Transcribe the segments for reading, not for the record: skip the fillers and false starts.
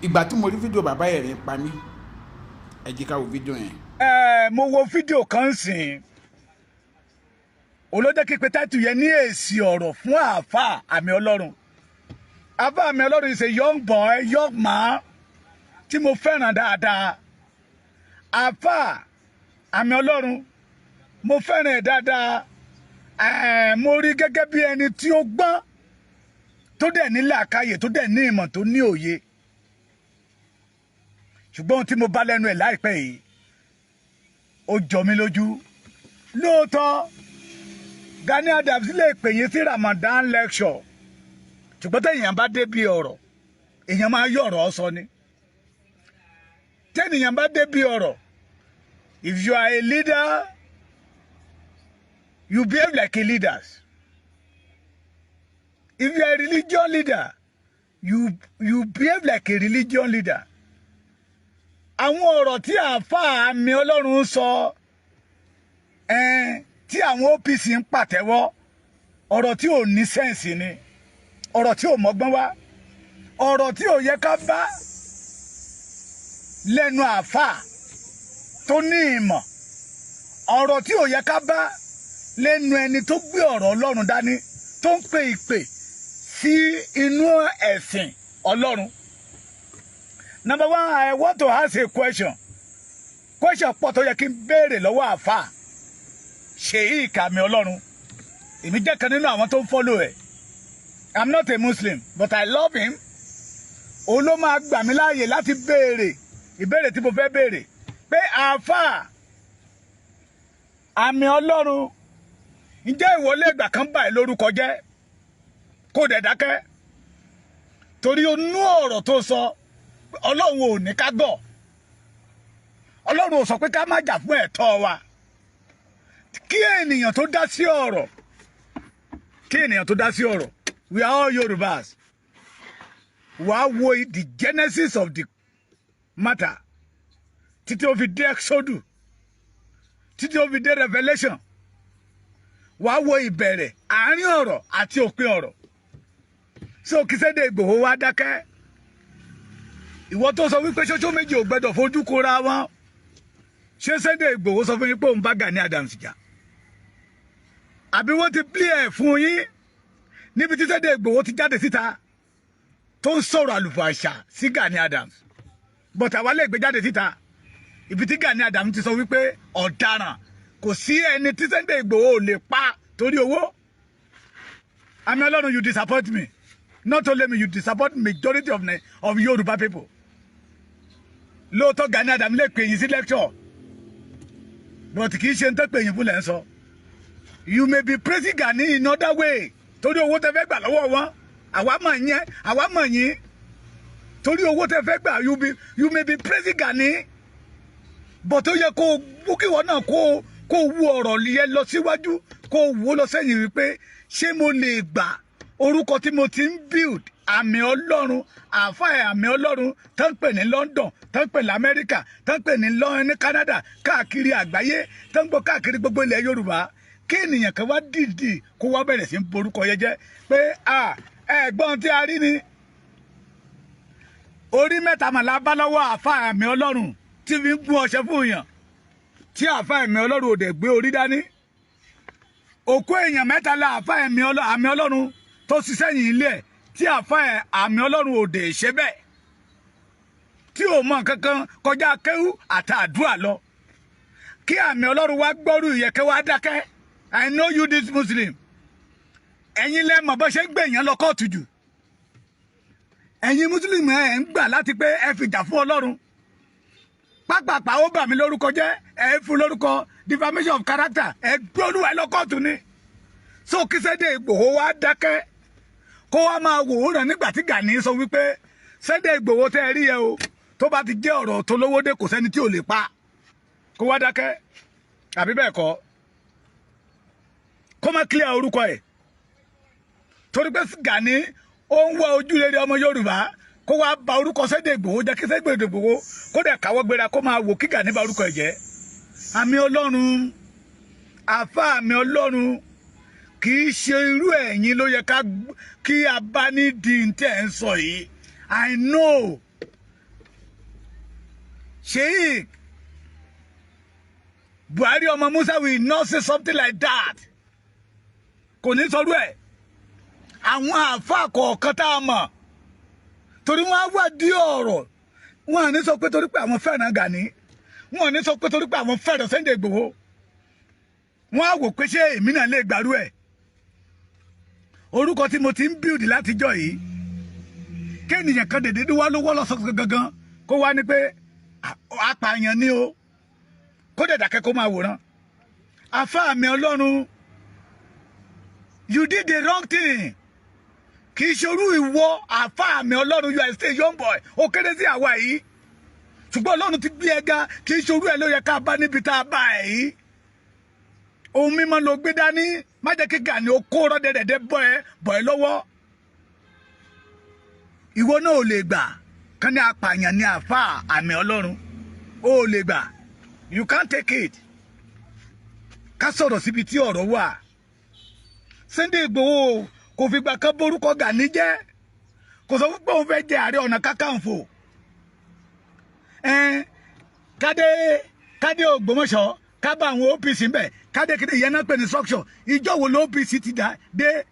ìgbà tí mo rí fídíò bàbá ẹ̀rín pa mí ẹ jẹ́ ká wo fídíò yẹn. mo wo fídíò kan sìn olóde kípe táìtù yẹn ní èsì ọ̀rọ̀ fún àáfà àmì ọlọ́run. àáfà àmì ọlọ́run is a young boy young man tí mo fẹ́ràn dáadáa. àáfà àmì ọlọ́run mo fẹ́ràn ẹ̀ dáadáa. mo rí gẹ́gẹ́ bí ẹni tí ó gbọ́n tó dẹ̀ ní làákàyè tó dẹ̀ ní ìmọ̀ tó ní òye. ṣùgbọ́n ohun tí mo bá lẹ́nu ẹ̀ láìpẹ́ yìí ó jọ mí lójú. lóòótọ́ Gani Adams lè pè yín sí Ramadan lecture ṣùgbọ́n téèyàn bá débi ọ̀rọ̀ èèyàn máa yọ ọ̀rọ̀ sọ ni. téèyàn bá débi ọ̀rọ̀ if you are a leader you behave like a leader. If you are a religion leader you behave like a religion leader. Àwọn ọ̀rọ̀ tí àáfàá àmì ọlọ́run sọ tí àwọn OPC ń pàtẹ́wọ́ ọ̀rọ̀ tí ò ní sẹ́ǹsì ni ọ̀rọ̀ tí ò mọ́gbọ́n wá ọ̀rọ̀ tí ò yẹ ká bá lẹ́nu àáfàá tó ní ìmọ̀ ọ̀rọ̀ tí ò yẹ ká bá lẹ́nu ẹni tó gbé ọ̀rọ̀ ọlọ́run dání tó ń pè ìpè sí inú ẹ̀sìn ọlọ́run. Number one, I want to ask a question. Question pọ̀ tó yẹ kí n béèrè lọ́wọ́ àáfàá Sheikh àmì ọlọ́run. Èmi jẹ́ kan nínú àwọn tó ń follow ẹ̀. I'm not a Muslim, but I love him. Òun ló máa gbà mí láàyè láti béèrè ìbéèrè tí mo fẹ́ béèrè pé àáfàá àmì ọlọ́run ǹjẹ́ ìwọlé ìgbà kan báyìí lórúkọ jẹ́ kó dẹ̀ dákẹ́ torí onú ọ̀rọ̀ tó sọ ọlọ́run ò ní ká gọ̀ ọlọ́run ò sọ pé ká má jà fún ẹ̀tọ́ wa kí ènìyàn tó dá sí ọ̀rọ̀ we are all Yorùbás wàá wo the genesis of the matter títí ó fi dé Exodus títí ó fi dé Revelation wàá wo ìbẹ̀rẹ̀ àárín ọ̀rọ̀ àti òpin ọ̀rọ̀ so kí Sunday Igboho wá dákẹ́ ìwọ tó sọ wípé ṣoṣo méjì ò gbẹdọ̀ fojú kóra wọn ṣé Sunday Igboho sọ fún yín pé òun bá Gani Adams jà àbí wọ́n ti plé ẹ̀ fún yín níbi tí Sunday Igboho ti jáde síta tó ń sọ̀rọ̀ àlùfàǹṣà sí Gani Adams but àwa lè gbé jáde síta ibi tí Gani Adams ti sọ wípé ọ̀daràn kò sí ẹni tí Sunday Igboho lè pa torí owó. àmì ọlọ́run you disappoint me not only me you disappoint majority of Yoruba people. Lóòótọ́ Gani Adams lè pè yín sí lecture but kì í ṣe ń tẹ́ pè yín fún lẹ́ ń sọ. You may be praising Gani in other way torí owó tẹ́ fẹ́ gbà lọ́wọ́ wọn àwa mọ̀ yín torí owó tẹ́ fẹ́ gbà you may be praising Gani but ó yẹ kó búkìwọ́ náà kó wú ọ̀rọ̀ yẹn lọ síwájú kó wú lọ sẹ́yìn wípé ṣé mo lè gbà orúkọ tí mo ti ń build àmì ọlọ́run àáfàá àmì ọlọ́run tó ń pè ní London tó ń pè ní Amẹ́ríkà tó ń pè ní Canada káàkiri àgbáyé tó ń gbọ́ káàkiri gbogbo ilẹ̀ Yorùbá kí ènìyàn kan wá dìdì kó wá bẹ̀rẹ̀ sí ń borúkọ yẹn jẹ́ pé ẹ̀gbọ́n tí a rí ni orí mẹ́ta màlá bá lọ́wọ́ àáfàá àmì ọlọ́run tí fi ń gún ọṣẹ fún èèyàn tí àáfàá àmì ọlọ́run ò dẹ̀ gbé orí dání òkú èèyàn mẹ́ta la àáfàá àmì ọlọ́run tó ṣiṣẹ́ yìí ilé ẹ̀ tí àáfàá àmì ọlọ́run ò dẹ̀ ṣe bẹ́ẹ̀ tí ò mọ kankan kọjá kéwú àtàdúrà lọ kí àmì ọlọ́run wá gbọ́rú ìyẹ̀kẹ́ wá dákẹ́ I know you this Muslim ẹ̀yin lẹ́mọ̀ bó ṣe ń gbé èèyàn lọ kóòtù jù ẹ̀yin Muslim ẹ̀ ń gbà láti pé ẹ fìjà fún ọlọ́run pápápá ó bà mí lórúkọ jẹ́ ẹ fún lórúkọ defamation of character ẹ gbé olúwa lọ kóòtù ni so kí Sunday Igboho wá dákẹ́ kó wá máa wò ó ràn nígbà tí Gani sọ wípé Sunday Igboho tẹ́ ẹ rí ẹ o tó bá ti jẹ́ ọ̀rọ̀ tó lówó dé kò sẹ́ni tí ò lè pa kó wá dákẹ́ àbí bẹ́ẹ̀ kọ́ kó má clear orúkọ ẹ̀ torí pé Gani ó ń wá ojúrere ọmọ Yorùbá kó wá ba orúkọ Sunday Igboho jẹ́ kí Sunday Igboho kó dẹ̀ káwọ́ gbéra kó máa wò kí Gani ba orúkọ ẹ̀ jẹ́. àmì ọlọ́run àáfàá àmì ọlọ́run kì í ṣe irú ẹ̀yin ló yẹ kí a bá nídìí tẹ́ ń sọ yìí I know Sheikh Buhari ọmọ Musa will not say something like that. Kò ní sọ̀rọ̀ ẹ̀. Àwọn àfáà kọ̀ọ̀kan tá a mọ̀ torí wọ́n á wá di ọ̀rọ̀. Wọ́n á ní sọ pé torí pé àwọn fẹ́ràn Gani. Wọ́n á ní sọ pé torí pé àwọn fẹ́ràn Sunday Igboho. Wọ́n á wò pé ṣé èmi náà lè gbàrú ẹ̀. Orúkọ tí mo ti ń build látijọ́ yìí. Kéènìyàn kan dèdè wá lówó lọ́sọ̀ọ́ gangan kó wá ní pé apààyàn ni o. Kó dẹ̀ dákẹ́ kó máa wòran. Àfáà mi Ọlọ́run, you did the wrong thing. Kì í ṣorú ìwọ àfáà mi Ọlọ́run, you are still young boy. Ó kéré sí àwa yìí. Ṣùgbọ́n Ọlọ́run ti gbé ẹ ga, kì í ṣorú ẹ ló yẹ ká bá níbi tá a bá ẹ yìí. Ohun mímọ́ ló gbé dání, má jẹ́ kí Gani ó kó rọ́dẹ̀dẹ̀dẹ̀ bọ́ ẹ lọ́wọ́. Ìwọ náà ò lè gbà kán ní apààyàn ní àfáà àmì Ọlọ́run. Ó lè gbà. You can't take it. Ká sọ̀rọ̀ síbi tí ọ̀rọ̀ wà. Sunday Igboho kò fi gbà kan borúkọ Gani jẹ́. Kò sọ pé òun fẹ́ jẹ Ààrẹ Ọ̀nà Kakanfò. Kádé Ògbómọ̀ṣọ́, ká bá àwọn OPC ń bẹ̀. Kádé kìíní ìyẹn náà pè ní structure. Ìjọ wo ló OPC ti dé?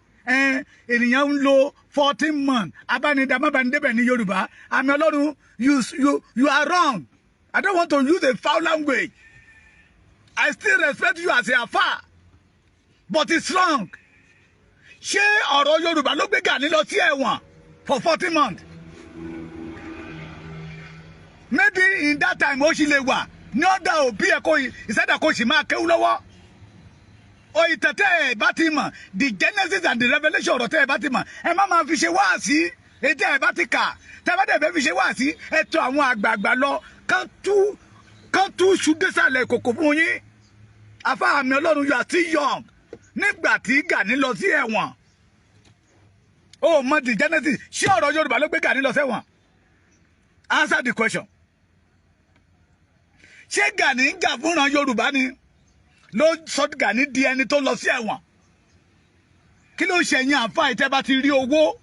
Ènìyàn ń lo 14 months. Abánidàmábàndébẹ̀ ní Yorùbá. Àmì Ọlọ́run, you are wrong. I don't want to use a foul language. I still respect you as a Alfa. But it's wrong. Ṣé ọ̀rọ̀ Yorùbá ló gbé Gani lọ sí ẹ̀wọ̀n for 40 months? Maybe in that time ó ṣì lè wà ní ọ̀dà òbí ẹ̀ kó ìṣẹ́dá kó sì máa kéwú lọ́wọ́. O ìtẹ̀tẹ̀ ẹ̀ bá ti mọ̀, the Genesis and the Revelation ọ̀rọ̀ tẹ́ ẹ̀ bá ti mọ̀, ẹ má máa fi ṣe wáàsí, ètò ẹ̀ bá ti kà, tẹ́ ẹ bá dẹ̀ fẹ́ fi ṣe wáàsí, ẹ tọ̀ àwọn àgbààgbà lọ kán tú ṣùdésàlẹ̀ kòkò fún yín. Àfáà mi Ọlọ́run, you are still young. Nígbà tí Gani lọ sí ẹ̀wọ̀n, ó mọ the Genesis, ṣé ọ̀rọ̀ Yorùbá ló gbé Gani lọ sẹ́wọ̀n? Answer the question. Ṣé Gani ń jà fúnra Yorùbá ni ló sọ Gani di ẹni tó lọ sí ẹ̀wọ̀n? Kí ló ṣe ẹ̀yin àfáà ìtẹ́ bá ti rí owó?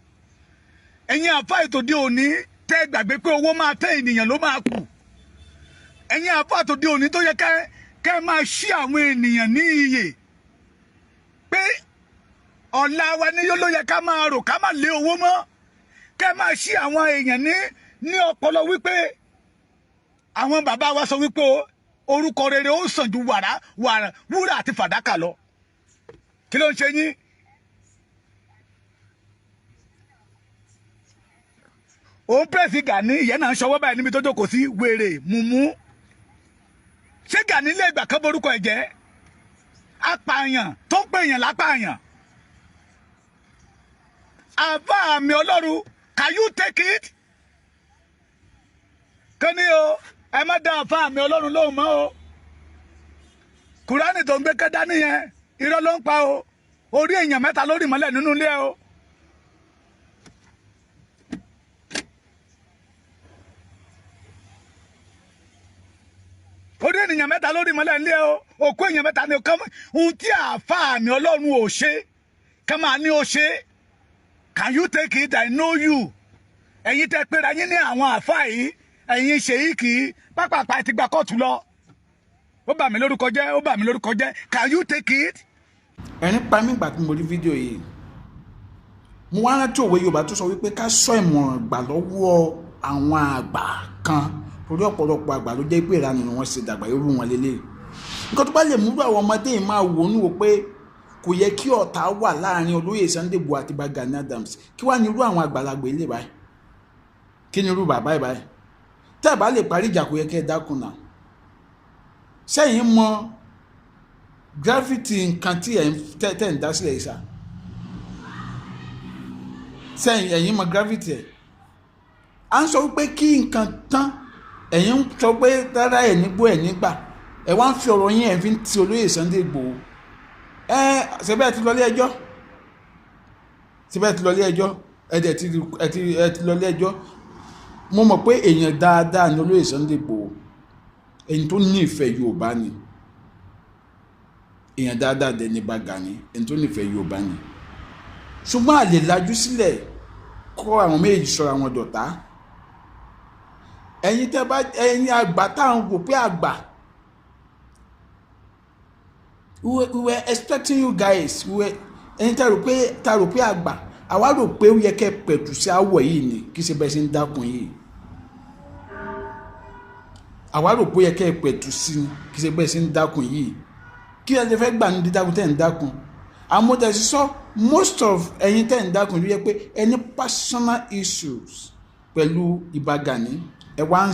Ẹ̀yin àfáà ìtòdí òní tẹ́ gbàgbé pé owó máa tẹ́ ènìyàn ló máa kù. Ẹ̀yin àfáà ìtòdí òní tó yẹ kẹ́ máa ṣí àwọn ènìyàn ní iyè. Pé ọ̀la wa ní yóò ló yẹ ká máa rò ká máa lé owó mọ́. Kẹ́ máa ṣí àwọn èèyàn ní ọpọlọ wípé àwọn bàbá wa sọ wípé orúkọ rere ó sàn ju wúrà àti fàdákà lọ. Kí ló ń ṣe yín? Òun pèsè Gani ìyẹn náà ń ṣọwọ́ báyìí níbi tó jókòó sí wèrè mùmú. Ṣé Gani lè gbà kán borúkọ ẹ̀ jẹ́? Apààyàn tó ń pèèyàn lápààyàn. Àfáà mi Ọlọ́run, can you take it? Kání o, ẹ má dá àfáà mi Ọlọ́run lóhùn mọ́ o. Kùránì tó ń gbé kẹ́dá nìyẹn, irọ́ ló ń pa o. Orí èèyàn mẹ́ta lórí mọ́lẹ̀ nínú ilé o. Orí ènìyàn mẹ́ta lórí mọ́lẹ̀ nílé o. Òkú èèyàn mẹ́ta ni ọkàn. Ohun tí àfáà mi Ọlọ́run ò ṣe, ká máa ní ó ṣe. Can you take it? I know you. Ẹ̀yin tẹ́ pera yín ní àwọn àfáà yìí. Ẹ̀yin ṣèyíkì pápápá ti gba kóòtù lọ. Ó bà mí lórúkọ jẹ́, ó bà mí lórúkọ jẹ́. Can you take it? Ẹ̀rín pa mí ìgbà tí mo rí fídíò yìí. Mo wá rántí òwe Yorùbá tó sọ wípé ká sọ ìmọ̀ràn gbà lọ́wọ́ àwọn àgbà kan. Torí ọ̀pọ̀lọpọ̀ àgbà ló jẹ́ pé ìranù ni wọ́n ṣe dàgbà irú wọn lélẹ̀. Nǹkan tó bá lè múlò àwọn ọmọdé yìí máa wò ó pé kò yẹ kí ọ̀tá wà láàrin olóyè Sunday Igboho àti Gani Adams. Kí wá ní irú àwọn àgbàlagbà ilé báyìí? Kí ni irú bàbá ìbáyìí? Tẹ́ ẹ bá lè parí ìjà kò yẹ kí ẹ dákun náà. Sẹ́yìn mọ gravity nǹkan tí tẹ́ ń dá sílẹ̀ ìsà. Sẹ́yìn ẹ̀yin mọ gravity ẹ̀. À ń sọ wípé kí nǹkan tán. Ẹ̀yin ń sọ pé rárá ẹ̀ nígbó ẹ̀ nígbà. Ẹ wá ń fi ọ̀rọ̀ yín ẹ̀ fi ń ti olóyè Sunday Igboho. Ṣebí ti lọ ilé ẹjọ́. Ṣebí ti lọ ilé ẹjọ́. Ẹ ti lọ ilé ẹjọ́. Mo mọ̀ pé èèyàn dáadáa ní olóyè Sunday Igboho. Ẹni tó nífẹ̀ẹ́ Yorùbá ni. Èèyàn dáadáa dẹ̀ ní Gani. Ẹni tó nífẹ̀ẹ́ Yorùbá ni. Ṣùgbọ́n a lè lajú sílẹ̀ kọ́ àwọn méjì sọ̀rọ̀ àwọn dọ̀tá. ẹ̀yin tẹ́ bá ẹ̀yin àgbà táwọn rò pé àgbà, we were expecting you guys, ẹ̀yin tá rò pé àgbà, àwa rò pé ó yẹ kẹ́ pẹ̀tù sí àwọ̀ yìí ni kì í ṣe bẹ́ẹ̀ sí ń dákun yìí. Àwa rò pé ó yẹ kẹ́ pẹ̀tù sí kì í ṣe bẹ́ẹ̀ sí ń dákun yìí. Kí ẹ lè fẹ́ gbà ní dídákun tẹ́ ń dákun. Àmọ́ tẹ́ sí sọ most of ẹ̀yin tẹ́ ń dákun ló yẹ pé any personal issues pẹ̀lú Ìbà Gani ẹ wá ń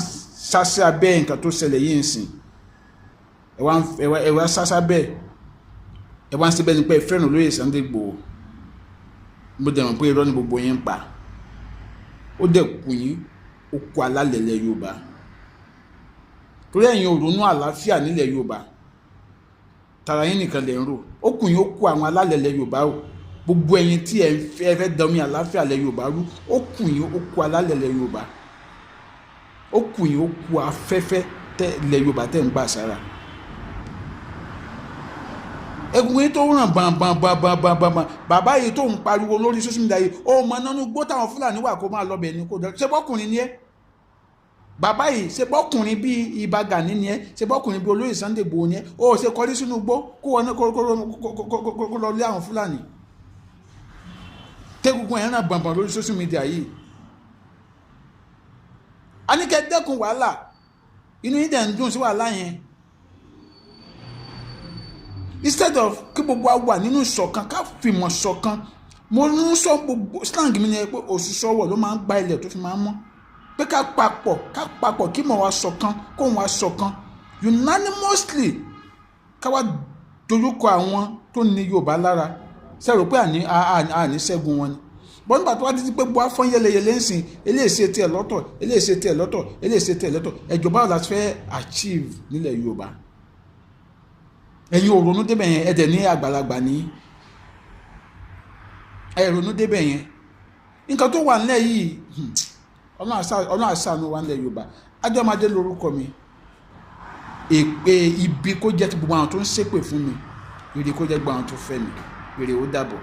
sásẹ́ abẹ́ nǹkan tó ṣẹlẹ̀ yìí ń sìn. Ẹ wá sásẹ́ abẹ́ ẹ wá ń ṣe bẹ́ẹ̀ ni pé ẹ fẹ́ràn olóyè Sunday Igboho. Mo dẹ̀ mọ̀ pé irọ́ ni gbogbo yín ń pa. Ó dẹ̀ kù yín ó kú alálẹ̀lẹ̀ Yorùbá. Torí ẹ̀yin ò ronú àlàáfíà nílẹ̀ Yorùbá. Tara yín nìkan lè ń rò. Ó kù yín ó kú àwọn alálẹ̀lẹ̀ Yorùbá o. Gbogbo ẹ̀yin tí ẹ fẹ́ dọ̀mí àlàáfíà lẹ̀ Yorùbá rú. Ó kù yín ó kú alálẹ̀lẹ̀ Yorùbá. Ó kù yín ó kú afẹ́fẹ́ lẹ̀ Yorùbá tẹ̀ ń gbà sára. Egungun yìí tó ràn bàbá yìí tó ń pariwo lórí social media yìí ó mọ nánú gbó táwọn Fúlàní wà kó máa lọ bẹ̀ ní kó dọ̀. Ṣé bọ́kùnrin ni ẹ́? Bàbá yìí ṣe bọ́kùnrin bí Ìbà Gani ni ẹ́? Ṣe bọ́kùnrin bí olóyè Sunday Igboho ni ẹ́? Ó ṣe kọrí sínú gbó kó wọn kó lọ lé àwọn Fúlàní. Tẹ́gungun ẹ̀ ràn bàbá lórí social media yìí. A ní kẹ́ dẹ́kun wàhálà, inú yìí dẹ̀ ń dùn sí wàhálà yẹn. Instead of kí gbogbo wa wà nínú ìṣọ̀kan ká fìmọ̀ ṣọ̀kan. Mo ń sọ gbogbo slang mi ni pé òṣìṣọ́wọ̀ ló máa ń gba ilẹ̀ tó fi máa ń mọ́. Pé ká papọ̀ kí mọ̀ wá ṣọ̀kan kó wá ṣọ̀kan unanimously ká wá dojúkọ àwọn tó ní Yorùbá lára. Ṣé rò pé àní ṣẹ́gun wọn ni? Bọ́n nígbà tó wá títí pé bó wá fọ́n yẹlẹyẹlẹ ń sìn eléyìí ṣe tiẹ̀ lọ́tọ̀ eléyìí ṣe tiẹ̀ lọ́tọ̀ eléyìí ṣe tiẹ̀ lọ́tọ̀ ẹjọ́ báwo la fẹ́ achieve nílẹ̀ Yorùbá? Ẹ̀yin ò ronú débẹ̀ yẹn ẹ̀dẹ̀ ní àgbàlagbà ní ẹ̀ ronú débẹ̀ yẹn. Nǹkan tó wà nílẹ̀ yìí Ọlọ́run àṣàánú wa nílẹ̀ Yorùbá. Adéọmọdé lórúkọ mi. Èpè ibi kó jẹ́ ti gbogbo àwọn tó ń ṣépè fún mi, ire kó jẹ́ gbogbo àwọn tó fẹ́ mi. Ire ó dàbọ̀.